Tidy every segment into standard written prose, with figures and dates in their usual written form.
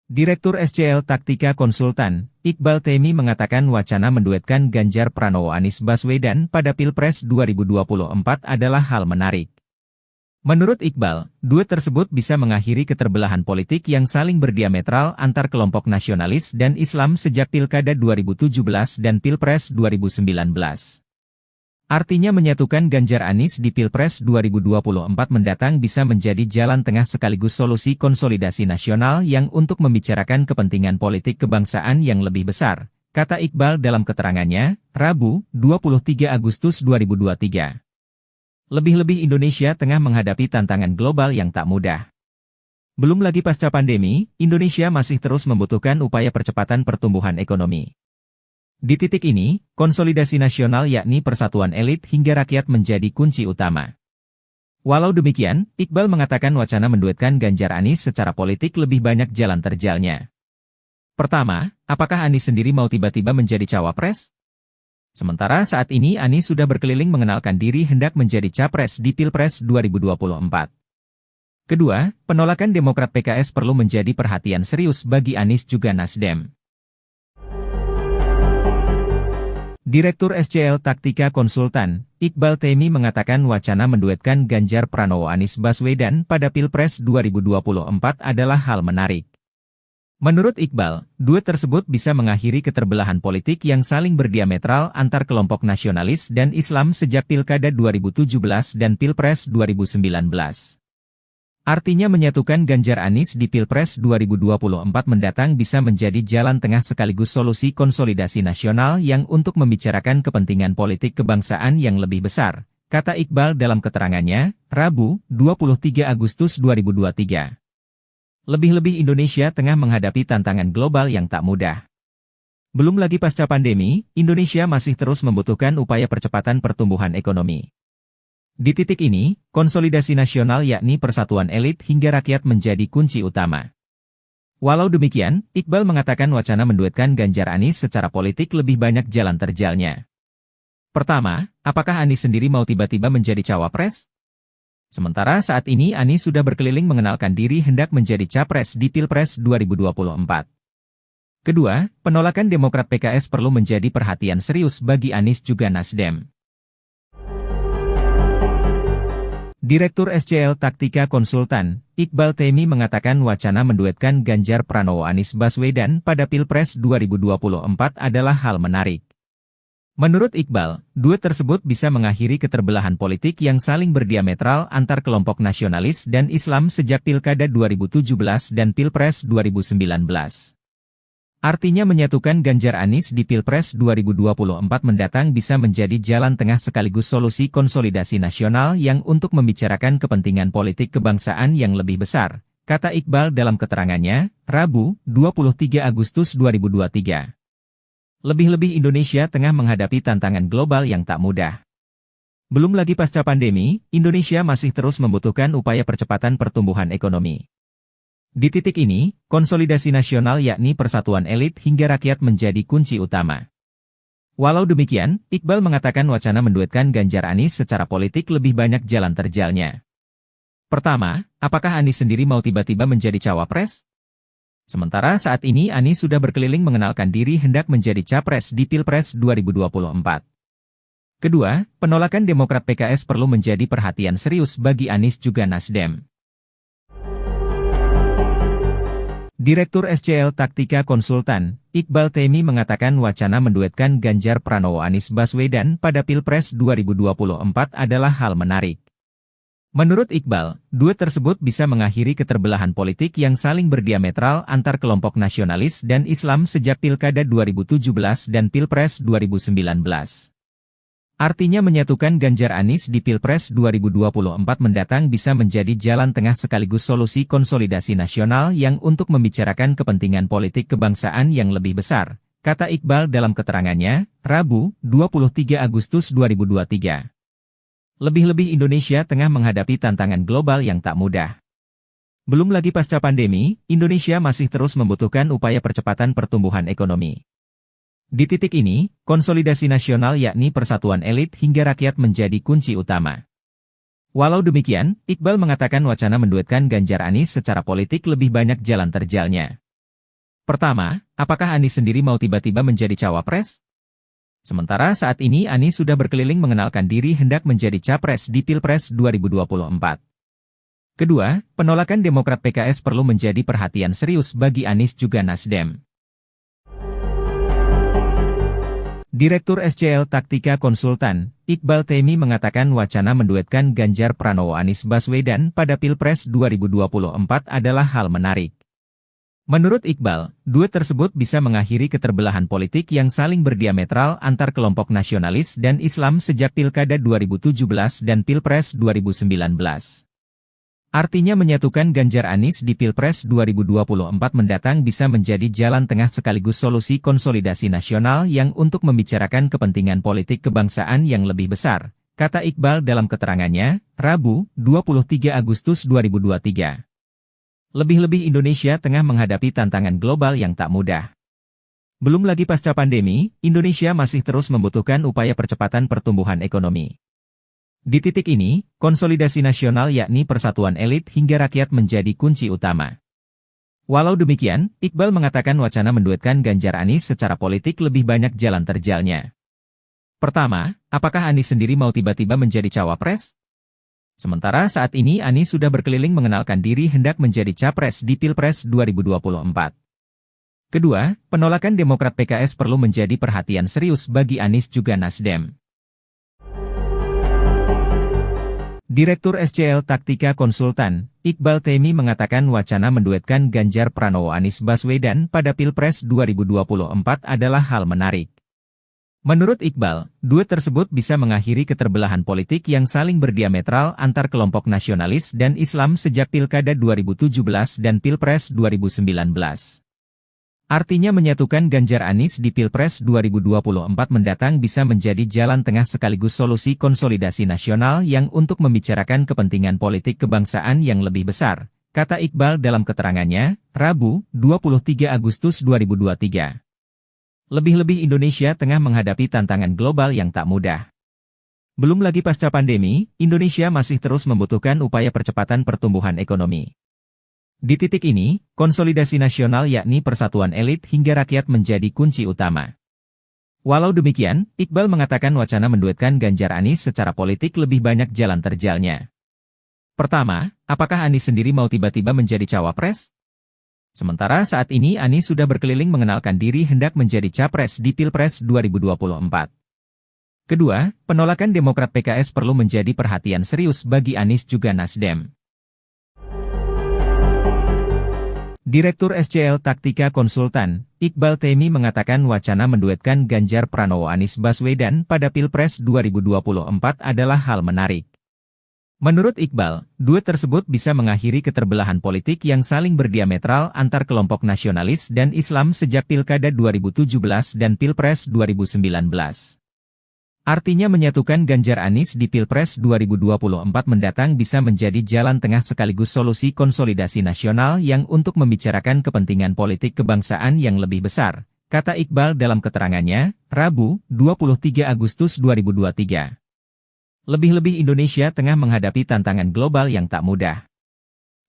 Direktur SCL Taktika Konsultan, Iqbal Taimi mengatakan wacana menduetkan Ganjar Pranowo-Anies Baswedan pada Pilpres 2024 adalah hal menarik. Menurut Iqbal, duet tersebut bisa mengakhiri keterbelahan politik yang saling berdiametral antar kelompok nasionalis dan Islam sejak Pilkada 2017 dan Pilpres 2019. Artinya menyatukan Ganjar-Anies di Pilpres 2024 mendatang bisa menjadi jalan tengah sekaligus solusi konsolidasi nasional yang untuk membicarakan kepentingan politik kebangsaan yang lebih besar, kata Iqbal dalam keterangannya, Rabu, 23 Agustus 2023. Lebih-lebih Indonesia tengah menghadapi tantangan global yang tak mudah. Belum lagi pasca pandemi, Indonesia masih terus membutuhkan upaya percepatan pertumbuhan ekonomi. Di titik ini, konsolidasi nasional yakni persatuan elit hingga rakyat menjadi kunci utama. Walau demikian, Iqbal mengatakan wacana menduetkan Ganjar-Anies secara politik lebih banyak jalan terjalnya. Pertama, apakah Anies sendiri mau tiba-tiba menjadi cawapres? Sementara saat ini Anies sudah berkeliling mengenalkan diri hendak menjadi capres di Pilpres 2024. Kedua, penolakan Demokrat PKS perlu menjadi perhatian serius bagi Anies juga Nasdem. Direktur SCL Taktika Konsultan, Iqbal Taimi mengatakan wacana menduetkan Ganjar Pranowo-Anies Baswedan pada Pilpres 2024 adalah hal menarik. Menurut Iqbal, duet tersebut bisa mengakhiri keterbelahan politik yang saling berdiametral antar kelompok nasionalis dan Islam sejak Pilkada 2017 dan Pilpres 2019. Artinya menyatukan Ganjar-Anies di Pilpres 2024 mendatang bisa menjadi jalan tengah sekaligus solusi konsolidasi nasional yang untuk membicarakan kepentingan politik kebangsaan yang lebih besar, kata Iqbal dalam keterangannya, Rabu, 23 Agustus 2023. Lebih-lebih Indonesia tengah menghadapi tantangan global yang tak mudah. Belum lagi pasca pandemi, Indonesia masih terus membutuhkan upaya percepatan pertumbuhan ekonomi. Di titik ini, konsolidasi nasional yakni persatuan elit hingga rakyat menjadi kunci utama. Walau demikian, Iqbal mengatakan wacana menduetkan Ganjar-Anies secara politik lebih banyak jalan terjalnya. Pertama, apakah Anies sendiri mau tiba-tiba menjadi cawapres? Sementara saat ini Anies sudah berkeliling mengenalkan diri hendak menjadi capres di Pilpres 2024. Kedua, penolakan Demokrat PKS perlu menjadi perhatian serius bagi Anies juga Nasdem. Direktur SCL Taktika Konsultan, Iqbal Taimi mengatakan wacana menduetkan Ganjar Pranowo-Anies Baswedan pada Pilpres 2024 adalah hal menarik. Menurut Iqbal, duet tersebut bisa mengakhiri keterbelahan politik yang saling berdiametral antar kelompok nasionalis dan Islam sejak Pilkada 2017 dan Pilpres 2019. Artinya menyatukan Ganjar-Anies di Pilpres 2024 mendatang bisa menjadi jalan tengah sekaligus solusi konsolidasi nasional yang untuk membicarakan kepentingan politik kebangsaan yang lebih besar, kata Iqbal dalam keterangannya, Rabu, 23 Agustus 2023. Lebih-lebih Indonesia tengah menghadapi tantangan global yang tak mudah. Belum lagi pasca pandemi, Indonesia masih terus membutuhkan upaya percepatan pertumbuhan ekonomi. Di titik ini, konsolidasi nasional yakni persatuan elit hingga rakyat menjadi kunci utama. Walau demikian, Iqbal mengatakan wacana menduetkan Ganjar-Anies secara politik lebih banyak jalan terjalnya. Pertama, apakah Anies sendiri mau tiba-tiba menjadi cawapres? Sementara saat ini Anies sudah berkeliling mengenalkan diri hendak menjadi capres di Pilpres 2024. Kedua, penolakan Demokrat PKS perlu menjadi perhatian serius bagi Anies juga Nasdem. Direktur SCL Taktika Konsultan, Iqbal Taimi mengatakan wacana menduetkan Ganjar Pranowo-Anies Baswedan pada Pilpres 2024 adalah hal menarik. Menurut Iqbal, duet tersebut bisa mengakhiri keterbelahan politik yang saling berdiametral antar kelompok nasionalis dan Islam sejak Pilkada 2017 dan Pilpres 2019. Artinya menyatukan Ganjar-Anies di Pilpres 2024 mendatang bisa menjadi jalan tengah sekaligus solusi konsolidasi nasional yang untuk membicarakan kepentingan politik kebangsaan yang lebih besar, kata Iqbal dalam keterangannya, Rabu, 23 Agustus 2023. Lebih-lebih Indonesia tengah menghadapi tantangan global yang tak mudah. Belum lagi pasca pandemi, Indonesia masih terus membutuhkan upaya percepatan pertumbuhan ekonomi. Di titik ini, konsolidasi nasional yakni persatuan elit hingga rakyat menjadi kunci utama. Walau demikian, Iqbal mengatakan wacana menduetkan Ganjar-Anies secara politik lebih banyak jalan terjalnya. Pertama, apakah Anies sendiri mau tiba-tiba menjadi cawapres? Sementara saat ini Anies sudah berkeliling mengenalkan diri hendak menjadi capres di Pilpres 2024. Kedua, penolakan Demokrat PKS perlu menjadi perhatian serius bagi Anies juga Nasdem. Direktur SCL Taktika Konsultan, Iqbal Taimi mengatakan wacana menduetkan Ganjar Pranowo Anies Baswedan pada Pilpres 2024 adalah hal menarik. Menurut Iqbal, duet tersebut bisa mengakhiri keterbelahan politik yang saling berdiametral antar kelompok nasionalis dan Islam sejak Pilkada 2017 dan Pilpres 2019. Artinya menyatukan Ganjar Anies di Pilpres 2024 mendatang bisa menjadi jalan tengah sekaligus solusi konsolidasi nasional yang untuk membicarakan kepentingan politik kebangsaan yang lebih besar, kata Iqbal dalam keterangannya, Rabu, 23 Agustus 2023. Lebih-lebih Indonesia tengah menghadapi tantangan global yang tak mudah. Belum lagi pasca pandemi, Indonesia masih terus membutuhkan upaya percepatan pertumbuhan ekonomi. Di titik ini, konsolidasi nasional yakni persatuan elit hingga rakyat menjadi kunci utama. Walau demikian, Iqbal mengatakan wacana menduetkan Ganjar Anies secara politik lebih banyak jalan terjalnya. Pertama, apakah Anies sendiri mau tiba-tiba menjadi cawapres? Sementara saat ini Anies sudah berkeliling mengenalkan diri hendak menjadi capres di Pilpres 2024. Kedua, penolakan Demokrat PKS perlu menjadi perhatian serius bagi Anies juga Nasdem. Direktur SCL Taktika Konsultan, Iqbal Taimi mengatakan wacana menduetkan Ganjar Pranowo Anies Baswedan pada Pilpres 2024 adalah hal menarik. Menurut Iqbal, duet tersebut bisa mengakhiri keterbelahan politik yang saling berdiametral antar kelompok nasionalis dan Islam sejak Pilkada 2017 dan Pilpres 2019. Artinya menyatukan Ganjar Anies di Pilpres 2024 mendatang bisa menjadi jalan tengah sekaligus solusi konsolidasi nasional yang untuk membicarakan kepentingan politik kebangsaan yang lebih besar, kata Iqbal dalam keterangannya, Rabu, 23 Agustus 2023. Lebih-lebih Indonesia tengah menghadapi tantangan global yang tak mudah. Belum lagi pasca pandemi, Indonesia masih terus membutuhkan upaya percepatan pertumbuhan ekonomi. Di titik ini, konsolidasi nasional yakni persatuan elit hingga rakyat menjadi kunci utama. Walau demikian, Iqbal mengatakan wacana menduetkan Ganjar Anies secara politik lebih banyak jalan terjalnya. Pertama, apakah Anies sendiri mau tiba-tiba menjadi cawapres? Sementara saat ini Anies sudah berkeliling mengenalkan diri hendak menjadi capres di Pilpres 2024. Kedua, penolakan Demokrat PKS perlu menjadi perhatian serius bagi Anies juga Nasdem. Direktur SCL Taktika Konsultan, Iqbal Taimi mengatakan wacana menduetkan Ganjar Pranowo Anies Baswedan pada Pilpres 2024 adalah hal menarik. Menurut Iqbal, duet tersebut bisa mengakhiri keterbelahan politik yang saling berdiametral antar kelompok nasionalis dan Islam sejak Pilkada 2017 dan Pilpres 2019. Artinya menyatukan Ganjar Anies di Pilpres 2024 mendatang bisa menjadi jalan tengah sekaligus solusi konsolidasi nasional yang untuk membicarakan kepentingan politik kebangsaan yang lebih besar, kata Iqbal dalam keterangannya, Rabu, 23 Agustus 2023. Lebih-lebih Indonesia tengah menghadapi tantangan global yang tak mudah.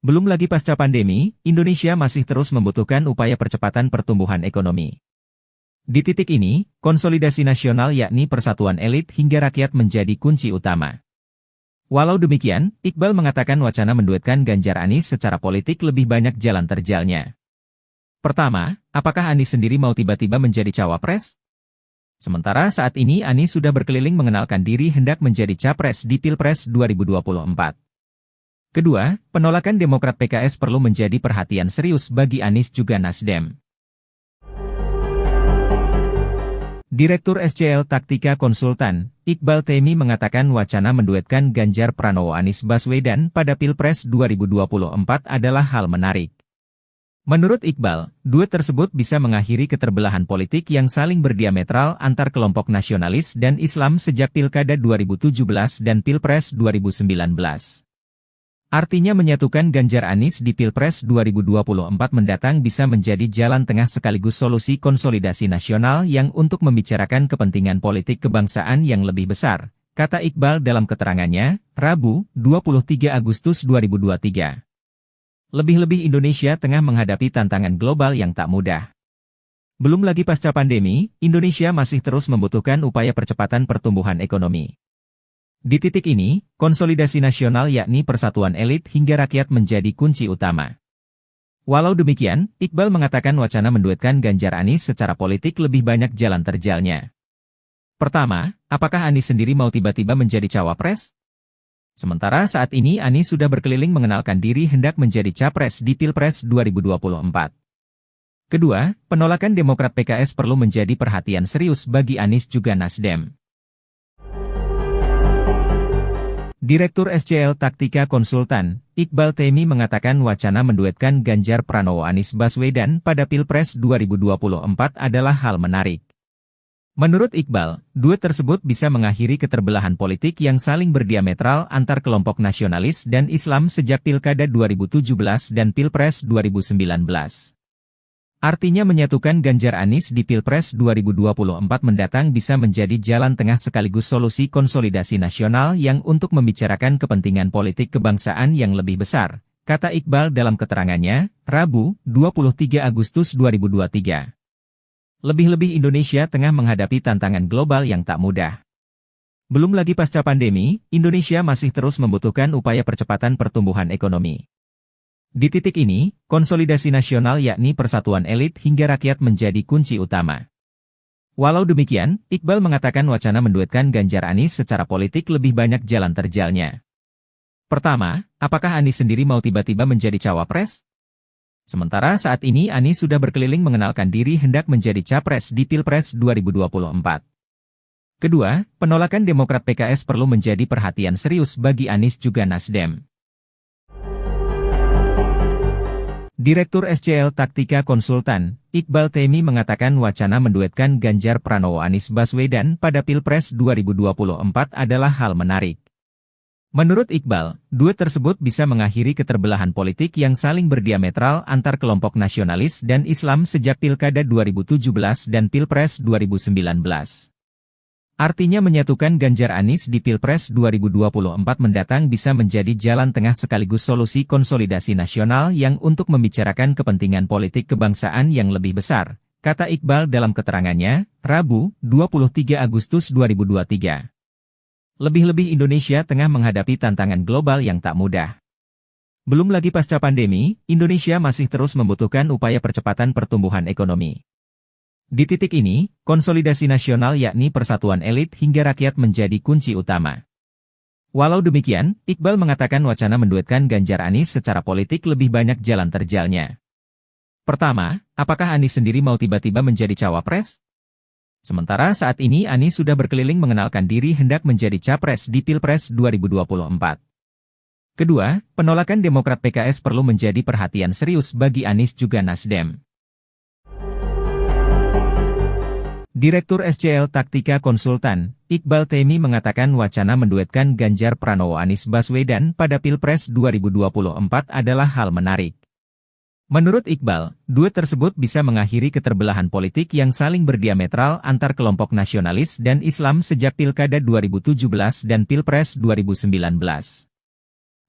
Belum lagi pasca pandemi, Indonesia masih terus membutuhkan upaya percepatan pertumbuhan ekonomi. Di titik ini, konsolidasi nasional yakni persatuan elit hingga rakyat menjadi kunci utama. Walau demikian, Iqbal mengatakan wacana menduetkan Ganjar Anies secara politik lebih banyak jalan terjalnya. Pertama, apakah Anies sendiri mau tiba-tiba menjadi cawapres? Sementara saat ini Anies sudah berkeliling mengenalkan diri hendak menjadi capres di Pilpres 2024. Kedua, penolakan Demokrat PKS perlu menjadi perhatian serius bagi Anies juga Nasdem. Direktur SCL Taktika Konsultan, Iqbal Taimi mengatakan wacana menduetkan Ganjar Pranowo Anies Baswedan pada Pilpres 2024 adalah hal menarik. Menurut Iqbal, duet tersebut bisa mengakhiri keterbelahan politik yang saling berdiametral antar kelompok nasionalis dan Islam sejak Pilkada 2017 dan Pilpres 2019. Artinya menyatukan Ganjar Anies di Pilpres 2024 mendatang bisa menjadi jalan tengah sekaligus solusi konsolidasi nasional yang untuk membicarakan kepentingan politik kebangsaan yang lebih besar, kata Iqbal dalam keterangannya, Rabu, 23 Agustus 2023. Lebih-lebih Indonesia tengah menghadapi tantangan global yang tak mudah. Belum lagi pasca pandemi, Indonesia masih terus membutuhkan upaya percepatan pertumbuhan ekonomi. Di titik ini, konsolidasi nasional yakni persatuan elit hingga rakyat menjadi kunci utama. Walau demikian, Iqbal mengatakan wacana menduetkan Ganjar Anies secara politik lebih banyak jalan terjalnya. Pertama, apakah Anies sendiri mau tiba-tiba menjadi cawapres? Sementara saat ini Anies sudah berkeliling mengenalkan diri hendak menjadi capres di Pilpres 2024. Kedua, penolakan Demokrat PKS perlu menjadi perhatian serius bagi Anies juga Nasdem. Direktur SCL Taktika Konsultan, Iqbal Temi mengatakan wacana menduetkan Ganjar Pranowo Anies Baswedan pada Pilpres 2024 adalah hal menarik. Menurut Iqbal, duet tersebut bisa mengakhiri keterbelahan politik yang saling berdiametral antar kelompok nasionalis dan Islam sejak Pilkada 2017 dan Pilpres 2019. Artinya menyatukan Ganjar Anies di Pilpres 2024 mendatang bisa menjadi jalan tengah sekaligus solusi konsolidasi nasional yang untuk membicarakan kepentingan politik kebangsaan yang lebih besar, kata Iqbal dalam keterangannya, Rabu, 23 Agustus 2023. Lebih-lebih Indonesia tengah menghadapi tantangan global yang tak mudah. Belum lagi pasca pandemi, Indonesia masih terus membutuhkan upaya percepatan pertumbuhan ekonomi. Di titik ini, konsolidasi nasional yakni persatuan elit hingga rakyat menjadi kunci utama. Walau demikian, Iqbal mengatakan wacana menduetkan Ganjar Anies secara politik lebih banyak jalan terjalnya. Pertama, apakah Anies sendiri mau tiba-tiba menjadi cawapres? Sementara saat ini Anies sudah berkeliling mengenalkan diri hendak menjadi capres di Pilpres 2024. Kedua, penolakan Demokrat PKS perlu menjadi perhatian serius bagi Anies juga Nasdem. Direktur SCL Taktika Konsultan, Iqbal Temi mengatakan wacana menduetkan Ganjar Pranowo Anies Baswedan pada Pilpres 2024 adalah hal menarik. Menurut Iqbal, duet tersebut bisa mengakhiri keterbelahan politik yang saling berdiametral antar kelompok nasionalis dan Islam sejak Pilkada 2017 dan Pilpres 2019. Artinya menyatukan Ganjar Anies di Pilpres 2024 mendatang bisa menjadi jalan tengah sekaligus solusi konsolidasi nasional yang untuk membicarakan kepentingan politik kebangsaan yang lebih besar, kata Iqbal dalam keterangannya, Rabu, 23 Agustus 2023. Lebih-lebih Indonesia tengah menghadapi tantangan global yang tak mudah. Belum lagi pasca pandemi, Indonesia masih terus membutuhkan upaya percepatan pertumbuhan ekonomi. Di titik ini, konsolidasi nasional yakni persatuan elit hingga rakyat menjadi kunci utama. Walau demikian, Iqbal mengatakan wacana menduetkan Ganjar Anies secara politik lebih banyak jalan terjalnya. Pertama, apakah Anies sendiri mau tiba-tiba menjadi cawapres? Sementara saat ini Anies sudah berkeliling mengenalkan diri hendak menjadi capres di Pilpres 2024. Kedua, penolakan Demokrat PKS perlu menjadi perhatian serius bagi Anies juga Nasdem. Direktur SCL Taktika Konsultan, Iqbal Temi mengatakan wacana menduetkan Ganjar Pranowo Anies Baswedan pada Pilpres 2024 adalah hal menarik. Menurut Iqbal, duet tersebut bisa mengakhiri keterbelahan politik yang saling berdiametral antar kelompok nasionalis dan Islam sejak Pilkada 2017 dan Pilpres 2019.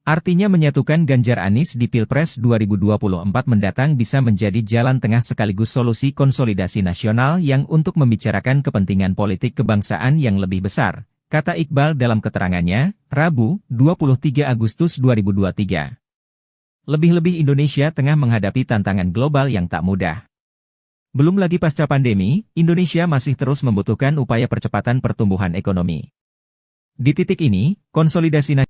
Artinya menyatukan Ganjar Anies di Pilpres 2024 mendatang bisa menjadi jalan tengah sekaligus solusi konsolidasi nasional yang untuk membicarakan kepentingan politik kebangsaan yang lebih besar, kata Iqbal dalam keterangannya, Rabu, 23 Agustus 2023. Lebih-lebih Indonesia tengah menghadapi tantangan global yang tak mudah. Belum lagi pasca pandemi, Indonesia masih terus membutuhkan upaya percepatan pertumbuhan ekonomi. Di titik ini, konsolidasi